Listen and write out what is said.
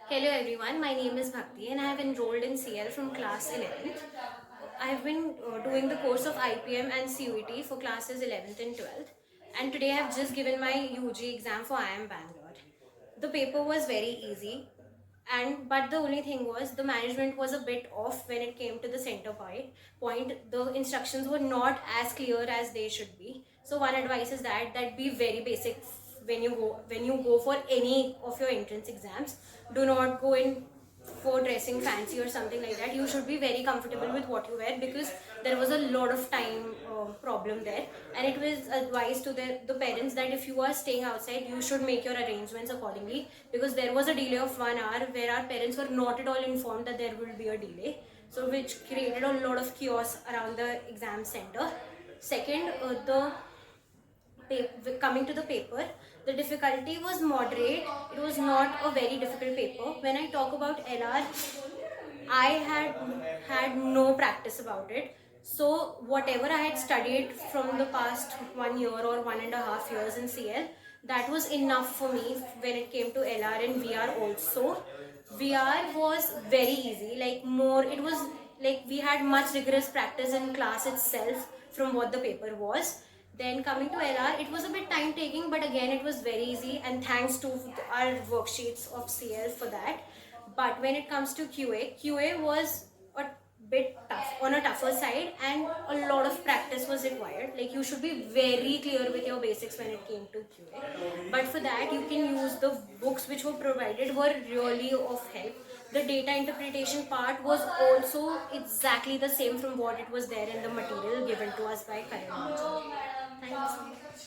Hello everyone, my name is Bhakti and I have enrolled in CL from class 11th. I have been doing the course of IPM and CUET for classes 11th and 12th, and today I have just given my UG exam for IIM Bangalore. The paper was very easy, but the only thing was the management was a bit off when it came to the center point. The instructions were not as clear as they should be. So one advice is that be very basic when you go for any of your entrance exams. Do not go in for dressing fancy or something like that. You should be very comfortable with what you wear, because there was a lot of time problem there, and it was advised to the parents that if you are staying outside, you should make your arrangements accordingly, because there was a delay of 1 hour where our parents were not at all informed that there will be a delay, so which created a lot of chaos around the exam center. Second, coming to the paper, the difficulty was moderate. It was not a very difficult paper. When I talk about LR, I had no practice about it. So whatever I had studied from the past 1 year or 1.5 years in CL, that was enough for me when it came to LR and VR also. VR was very easy, like more, it was like we had much rigorous practice in class itself from what the paper was. Then coming to LR, it was a bit time taking, but again it was very easy, and thanks to our worksheets of CL for that. But when it comes to QA was a bit tough, on a tougher side, and a lot of practice was required. Like you should be very clear with your basics when it came to QA. But for that, you can use the books which were provided, were really of help. The data interpretation part was also exactly the same from what it was there in the material given to us by Karan. Thanks.